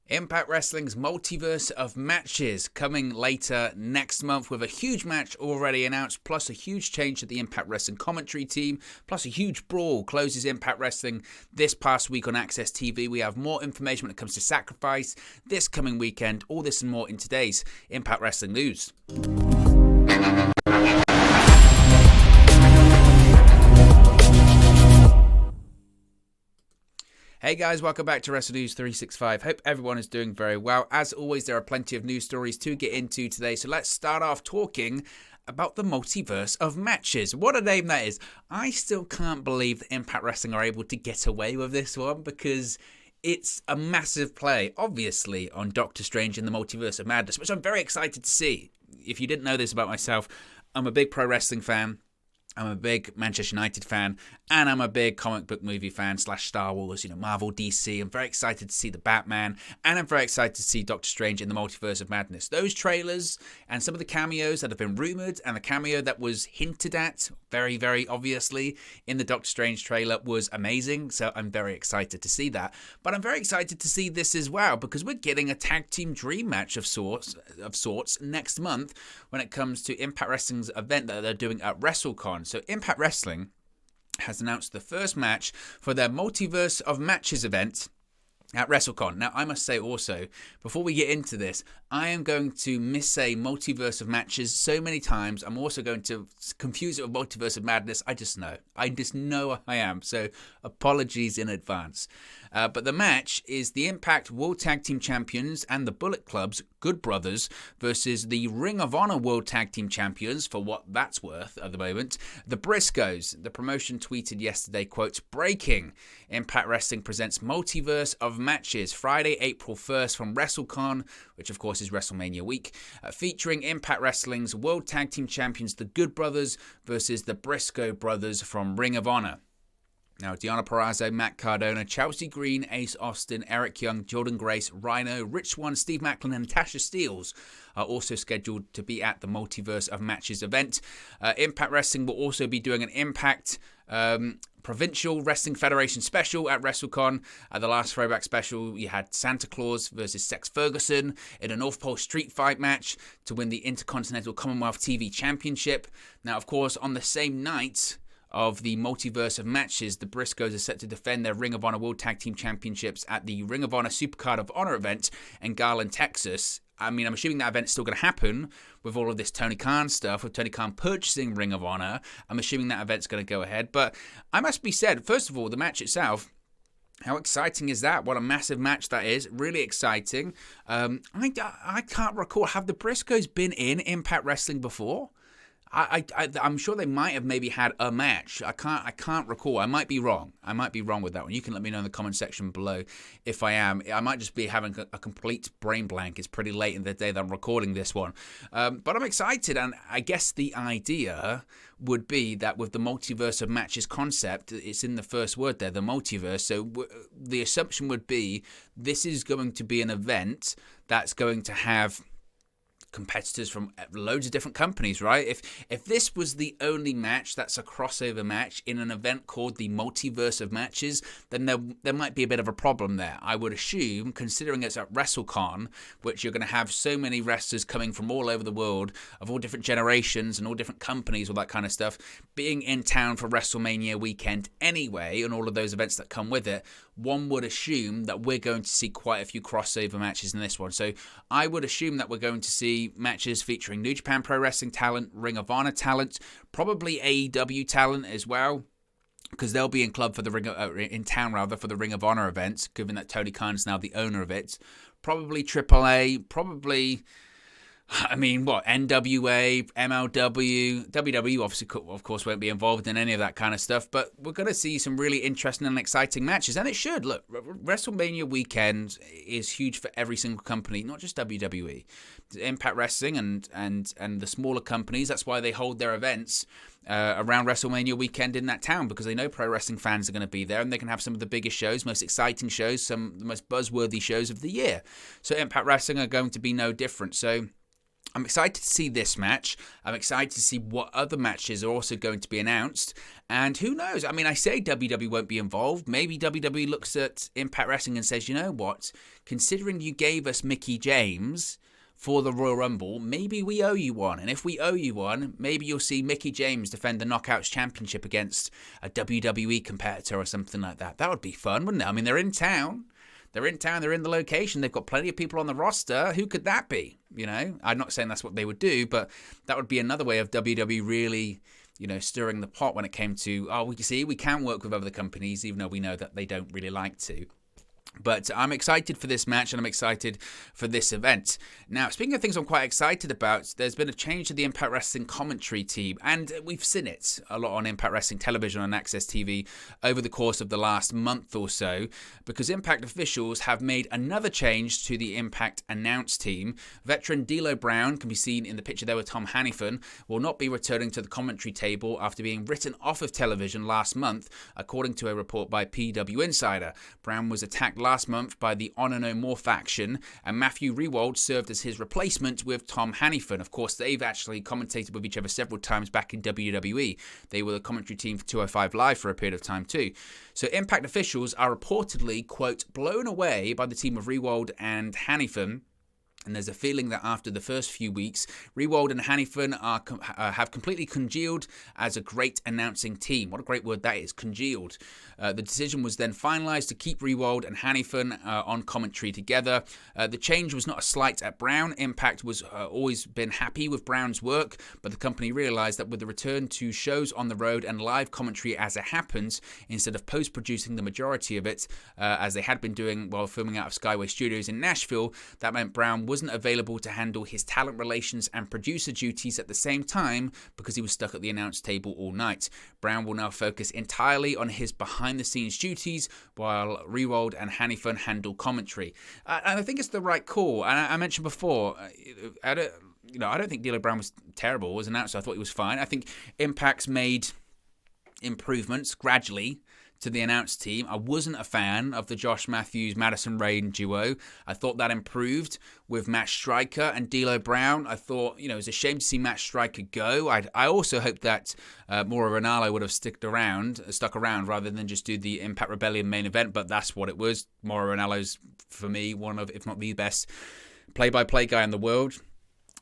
Impact Wrestling's Multiverse of Matches coming later next month with a huge match already announced, plus a huge change to the Impact Wrestling commentary team, plus a huge brawl closes Impact Wrestling this past week on Access TV. We have more information when it comes to Sacrifice this coming weekend. All this and more in today's Impact Wrestling news. Hey guys, welcome back to Wrestle News 365. Hope everyone is doing very well. As always, there are plenty of news stories to get into today, so let's start off talking about the Multiverse of Matches. What a name that is. I still can't believe that Impact Wrestling are able to get away with this one because it's a massive play, obviously, on Doctor Strange in the Multiverse of Madness, which I'm very excited to see. If you didn't know this about myself, I'm a big pro wrestling fan. I'm a big Manchester United fan, and I'm a big comic book movie fan / Star Wars, Marvel, DC. I'm very excited to see the Batman, and I'm very excited to see Doctor Strange in the Multiverse of Madness. Those trailers and some of the cameos that have been rumored, and the cameo that was hinted at very, very obviously in the Doctor Strange trailer was amazing, so I'm very excited to see that. But I'm very excited to see this as well, because we're getting a tag team dream match of sorts next month when it comes to Impact Wrestling's event that they're doing at WrestleCon. So Impact Wrestling has announced the first match for their Multiverse of Matches event at WrestleCon. Now, I must say also, before we get into this, I am going to missay Multiverse of Matches so many times. I'm also going to confuse it with Multiverse of Madness. I just know I am. So apologies in advance. But the match is the Impact World Tag Team Champions and the Bullet Club's Good Brothers versus the Ring of Honor World Tag Team Champions, for what that's worth at the moment, the Briscoes. The promotion tweeted yesterday, quote, "Breaking. Impact Wrestling presents Multiverse of Matches Friday, April 1st from WrestleCon," which of course is WrestleMania week, featuring Impact Wrestling's World Tag Team Champions, the Good Brothers, versus the Briscoe Brothers from Ring of Honor. Now, Deonna Purrazzo, Matt Cardona, Chelsea Green, Ace Austin, Eric Young, Jordan Grace, Rhino, Rich Swann, Steve Macklin, and Natasha Steeles are also scheduled to be at the Multiverse of Matches event. Impact Wrestling will also be doing an Impact Provincial Wrestling Federation special at WrestleCon. At the last throwback special, you had Santa Claus versus Sex Ferguson in a North Pole street fight match to win the Intercontinental Commonwealth TV Championship. Now, of course, on the same night of the Multiverse of Matches, the Briscoes are set to defend their Ring of Honor World Tag Team Championships at the Ring of Honor Supercard of Honor event in Garland, Texas. I mean, I'm assuming that event's still going to happen with all of this Tony Khan stuff, with Tony Khan purchasing Ring of Honor. I'm assuming that event's going to go ahead. But I must be said, first of all, the match itself, how exciting is that? What a massive match that is. Really exciting. I can't recall. Have the Briscoes been in Impact Wrestling before? I'm sure they might have maybe had a match. I can't recall. I might be wrong. With that one. You can let me know in the comment section below if I am. I might just be having a complete brain blank. It's pretty late in the day that I'm recording this one. But I'm excited, and I guess the idea would be that with the Multiverse of Matches concept, it's in the first word there, the multiverse. So the assumption would be this is going to be an event that's going to have competitors from loads of different companies, right? If this was the only match that's a crossover match in an event called the Multiverse of Matches, then there might be a bit of a problem there. I would assume, considering it's at WrestleCon, which you're going to have so many wrestlers coming from all over the world, of all different generations and all different companies, all that kind of stuff, being in town for WrestleMania weekend anyway, and all of those events that come with it, one would assume that we're going to see quite a few crossover matches in this one. So I would assume that we're going to see matches featuring New Japan Pro Wrestling talent, Ring of Honor talent, probably AEW talent as well, because they'll be in town for the Ring of Honor event, given that Tony Khan's now the owner of it. Probably AAA, probably, NWA, MLW, WWE obviously, of course, won't be involved in any of that kind of stuff, but we're going to see some really interesting and exciting matches, and it should. Look, WrestleMania weekend is huge for every single company, not just WWE. Impact Wrestling and the smaller companies, that's why they hold their events around WrestleMania weekend in that town, because they know pro wrestling fans are going to be there, and they can have some of the biggest shows, most exciting shows, some of the most buzzworthy shows of the year. So Impact Wrestling are going to be no different. So I'm excited to see this match. I'm excited to see what other matches are also going to be announced. And who knows? I mean, I say WWE won't be involved. Maybe WWE looks at Impact Wrestling and says, you know what? Considering you gave us Mickie James for the Royal Rumble, maybe we owe you one. And if we owe you one, maybe you'll see Mickie James defend the Knockouts Championship against a WWE competitor or something like that. That would be fun, wouldn't it? I mean, they're in town. They're in town, they're in the location, they've got plenty of people on the roster. Who could that be? You know, I'm not saying that's what they would do, but that would be another way of WWE really, you know, stirring the pot when it came to, oh, we see, we can work with other companies, even though we know that they don't really like to. But I'm excited for this match and I'm excited for this event. Now, speaking of things I'm quite excited about, there's been a change to the Impact Wrestling commentary team, and we've seen it a lot on Impact Wrestling television on Access TV over the course of the last month or so, because Impact officials have made another change to the Impact announce team. Veteran D'Lo Brown, can be seen in the picture there with Tom Hannifan, will not be returning to the commentary table after being written off of television last month, according to a report by PW Insider. Brown was attacked last month by the Honor No More faction, and Matthew Rehwald served as his replacement with Tom Hannifan. Of course, they've actually commentated with each other several times back in WWE. They were the commentary team for 205 Live for a period of time too. So Impact officials are reportedly, quote, blown away by the team of Rehwald and Hannifan. And there's a feeling that after the first few weeks, Rehwald and Hannifan have completely congealed as a great announcing team. What a great word that is, congealed. The decision was then finalised to keep Rehwald and Hannifan on commentary together. The change was not a slight at Brown. Impact was always been happy with Brown's work, but the company realised that with the return to shows on the road and live commentary as it happens, instead of post-producing the majority of it, as they had been doing while filming out of Skyway Studios in Nashville, that meant Brown wasn't available to handle his talent relations and producer duties at the same time because he was stuck at the announce table all night. Brown will now focus entirely on his behind-the-scenes duties while Rehwald and Hannifan handle commentary. And I think it's the right call. And I mentioned before, I don't think D'Lo Brown was terrible as an announcer. I thought he was fine. I think Impact's made improvements gradually to the announce team. I wasn't a fan of the Josh Matthews-Madison Rayne duo. I thought that improved with Matt Striker and D'Lo Brown. I thought, it was a shame to see Matt Striker go. I also hoped that Mauro Ranallo would have stuck around rather than just do the Impact Rebellion main event, but that's what it was. Mauro Ranallo's, for me, one of, if not the best play-by-play guy in the world.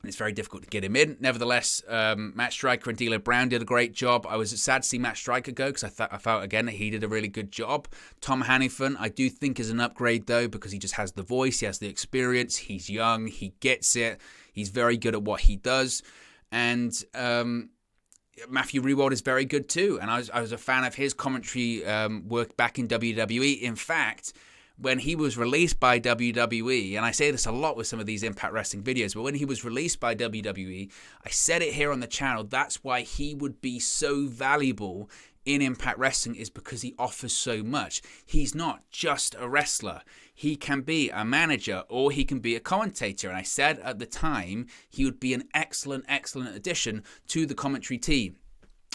It's very difficult to get him in. Nevertheless, Matt Striker and D'Lo Brown did a great job. I was sad to see Matt Striker go because I felt, again, that he did a really good job. Tom Hannifan, I do think is an upgrade, though, because he just has the voice, he has the experience, he's young, he gets it, he's very good at what he does. And Matthew Rehwald is very good, too. And I was a fan of his commentary work back in WWE. In fact, when he was released by WWE, and I say this a lot with some of these Impact Wrestling videos, but when he was released by WWE, I said it here on the channel, that's why he would be so valuable in Impact Wrestling, is because he offers so much. He's not just a wrestler. He can be a manager or he can be a commentator. And I said at the time, he would be an excellent, excellent addition to the commentary team.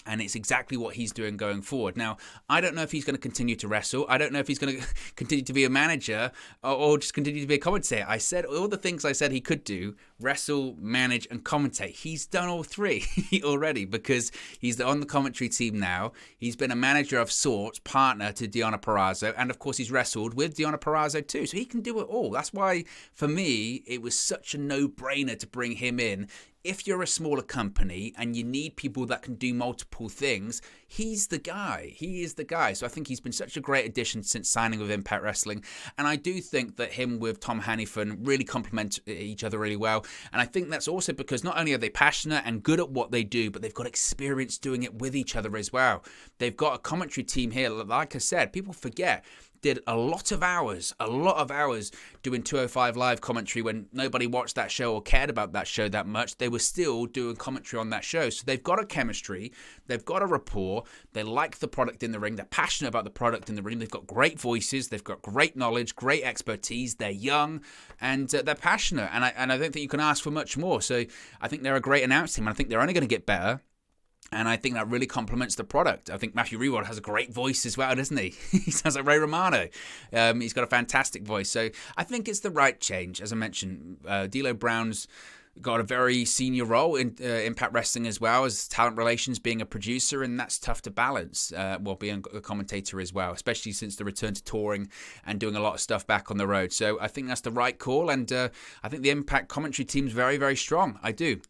And it's exactly what he's doing going forward. Now, I don't know if he's going to continue to wrestle. I don't know if he's going to continue to be a manager or just continue to be a commentator. I said all the things I said he could do: wrestle, manage, and commentate. He's done all three already because he's on the commentary team now. He's been a manager of sorts, partner to Deonna Purrazzo, and of course he's wrestled with Deonna Purrazzo too. So he can do it all. That's why, for me, it was such a no-brainer to bring him in. If you're a smaller company and you need people that can do multiple things, he's the guy. He is the guy. So I think he's been such a great addition since signing with Impact Wrestling. And I do think that him with Tom Hannifan really complement each other really well. And I think that's also because not only are they passionate and good at what they do, but they've got experience doing it with each other as well. They've got a commentary team here, like I said, people forget, did a lot of hours doing 205 Live commentary when nobody watched that show or cared about that show that much. They were still doing commentary on that show. So they've got a chemistry, they've got a rapport, they like the product in the ring, they're passionate about the product in the ring, they've got great voices, they've got great knowledge, great expertise, they're young, and they're passionate. And I don't think you can ask for much more. So I think they're a great announce team, and I think they're only going to get better. And I think that really complements the product. I think Matthew Rehwald has a great voice as well, doesn't he? He sounds like Ray Romano. He's got a fantastic voice. So I think it's the right change. As I mentioned, D'Lo Brown's got a very senior role in Impact Wrestling as well as talent relations, being a producer, and that's tough to balance while being a commentator as well, especially since the return to touring and doing a lot of stuff back on the road. So I think that's the right call, and I think the Impact commentary team's very, very strong. I do.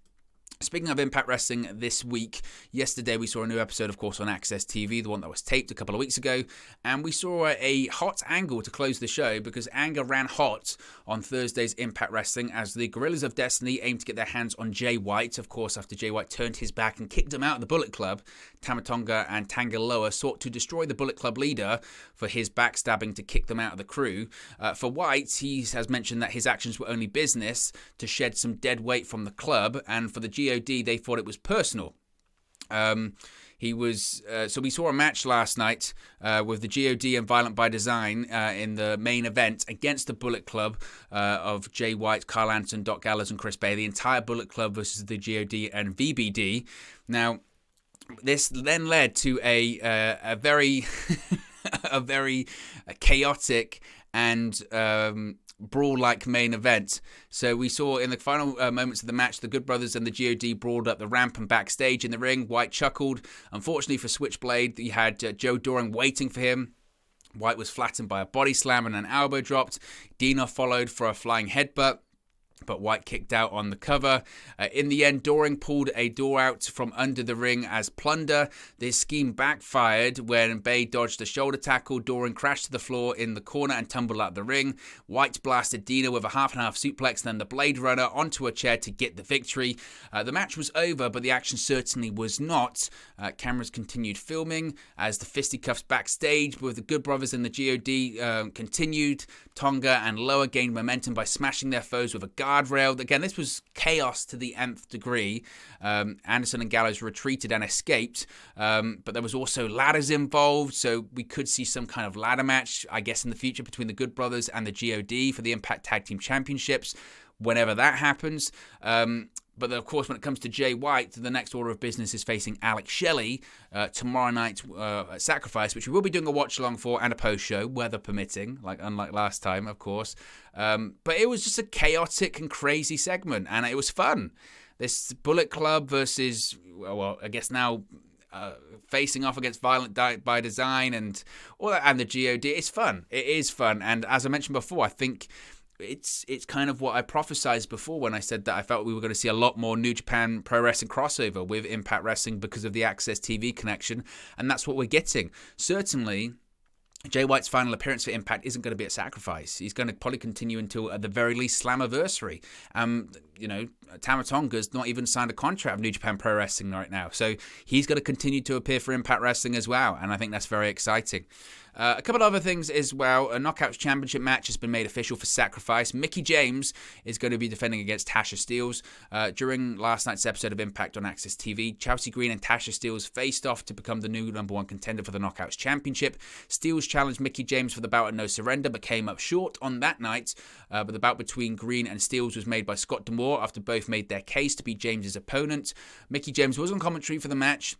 Speaking of Impact Wrestling this week, yesterday we saw a new episode, of course, on Access TV, the one that was taped a couple of weeks ago, and we saw a hot angle to close the show because anger ran hot on Thursday's Impact Wrestling as the Guerrillas of Destiny aimed to get their hands on Jay White. Of course, after Jay White turned his back and kicked him out of the Bullet Club, Tama Tonga and Tangaloa sought to destroy the Bullet Club leader for his backstabbing to kick them out of the crew. For White, he has mentioned that his actions were only business to shed some dead weight from the club, and for the GOD, they thought it was personal. So we saw a match last night with the GOD and Violent by Design in the main event against the Bullet Club of Jay White, Carl Anson, Doc Gallows, and Chris Bay. The entire Bullet Club versus the GOD and VBD. Now, this then led to a very a very chaotic and brawl-like main event. So we saw in the final moments of the match, the Good Brothers and the GOD brawled up the ramp and backstage in the ring. White chuckled. Unfortunately for Switchblade, he had Joe Doring waiting for him. White was flattened by a body slam and an elbow dropped. Dina followed for a flying headbutt, but White kicked out on the cover. In the end, Doring pulled a door out from under the ring as plunder. This scheme backfired when Bay dodged a shoulder tackle. Doring crashed to the floor in the corner and tumbled out the ring. White blasted Dina with a half-and-half suplex, then the Blade Runner onto a chair to get the victory. The match was over, but the action certainly was not. Cameras continued filming as the fisticuffs backstage with the Good Brothers and the GOD continued. Tonga and Loa gained momentum by smashing their foes with a guardrail. Again, this was chaos to the nth degree. Anderson and Gallows retreated and escaped, but there was also ladders involved, so we could see some kind of ladder match, I guess, in the future between the Good Brothers and the GOD for the Impact Tag Team Championships, whenever that happens. But of course, when it comes to Jay White, the next order of business is facing Alex Shelley tomorrow night at Sacrifice, which we will be doing a watch-along for and a post-show, weather permitting, unlike last time, of course. But it was just a chaotic and crazy segment, and it was fun. This Bullet Club versus, well, I guess now facing off against Violent by Design and all that, and the GOD. It's fun. It is fun, and as I mentioned before, I think it's kind of what I prophesized before when I said that I felt we were going to see a lot more New Japan Pro Wrestling crossover with Impact Wrestling because of the Access TV connection, and that's what we're getting. Certainly, Jay White's final appearance for Impact isn't going to be at Sacrifice. He's going to probably continue until, at the very least, Slammiversary. Tama Tonga's not even signed a contract with New Japan Pro Wrestling right now, so he's going to continue to appear for Impact Wrestling as well, and I think that's very exciting. A couple of other things as well. A Knockouts Championship match has been made official for Sacrifice. Mickie James is going to be defending against Tasha Steelz. During last night's episode of Impact on Access TV, Chelsea Green and Tasha Steelz faced off to become the new #1 contender for the Knockouts Championship. Steelz challenged Mickie James for the bout at No Surrender, but came up short on that night. But the bout between Green and Steelz was made by Scott D'Amore after both made their case to be James's opponent. Mickie James was on commentary for the match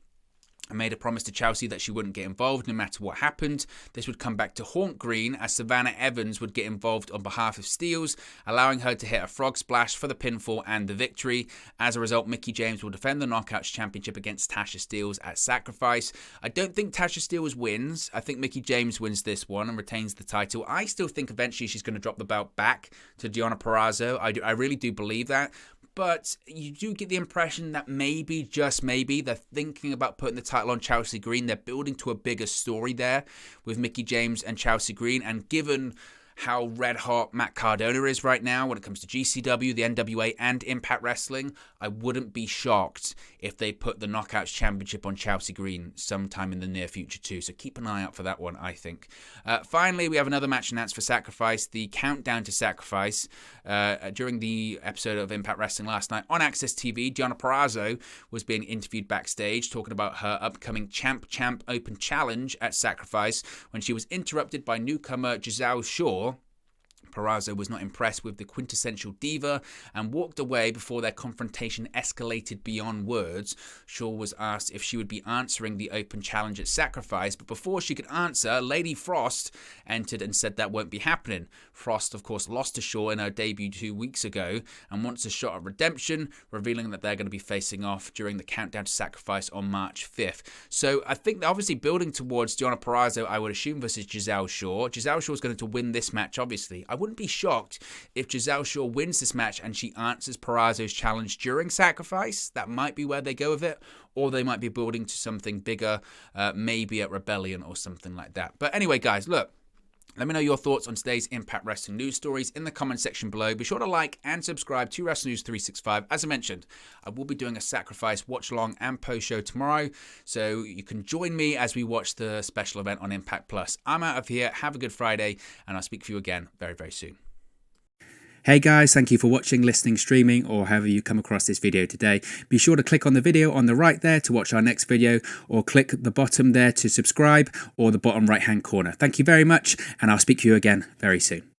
and made a promise to Chelsea that she wouldn't get involved no matter what happened. This would come back to haunt Green as Savannah Evans would get involved on behalf of Steelz, allowing her to hit a frog splash for the pinfall and the victory. As a result, Mickie James will defend the Knockouts Championship against Tasha Steelz at Sacrifice. I don't think Tasha Steelz wins. I think Mickie James wins this one and retains the title. I still think eventually she's going to drop the belt back to Deonna Purrazzo. I really do believe that. But you do get the impression that maybe, just maybe, they're thinking about putting the title on Chelsea Green. They're building to a bigger story there with Mickie James and Chelsea Green. And given how red hot Matt Cardona is right now when it comes to GCW, the NWA, and Impact Wrestling, I wouldn't be shocked if they put the Knockouts Championship on Chelsea Green sometime in the near future too. So keep an eye out for that one, I think. Finally, we have another match announced for Sacrifice, the Countdown to Sacrifice. During the episode of Impact Wrestling last night on Access TV, Deonna Purrazzo was being interviewed backstage talking about her upcoming Champ Open Challenge at Sacrifice when she was interrupted by newcomer Giselle Shaw. Purrazzo was not impressed with the quintessential diva and walked away before their confrontation escalated beyond words. Shaw was asked if she would be answering the open challenge at Sacrifice, but before she could answer, Lady Frost entered and said that won't be happening. Frost, of course, lost to Shaw in her debut 2 weeks ago and wants a shot at redemption, revealing that they're going to be facing off during the Countdown to Sacrifice on March 5th. So I think they're obviously building towards Deonna Purrazzo, I would assume, versus Giselle Shaw. Giselle Shaw is going to win this match, obviously. I wouldn't be shocked if Giselle Shaw wins this match and she answers Purrazzo's challenge during Sacrifice. That might be where they go with it, or they might be building to something bigger, maybe at Rebellion or something like that. But anyway, guys, look. Let me know your thoughts on today's Impact Wrestling news stories in the comment section below. Be sure to like and subscribe to Wrestling News 365. As I mentioned, I will be doing a Sacrifice watch-along and post-show tomorrow, so you can join me as we watch the special event on Impact Plus. I'm out of here. Have a good Friday, and I'll speak to you again very, very soon. Hey guys, thank you for watching, listening, streaming, or however you come across this video today. Be sure to click on the video on the right there to watch our next video, or click the bottom there to subscribe, or the bottom right hand corner. Thank you very much, and I'll speak to you again very soon.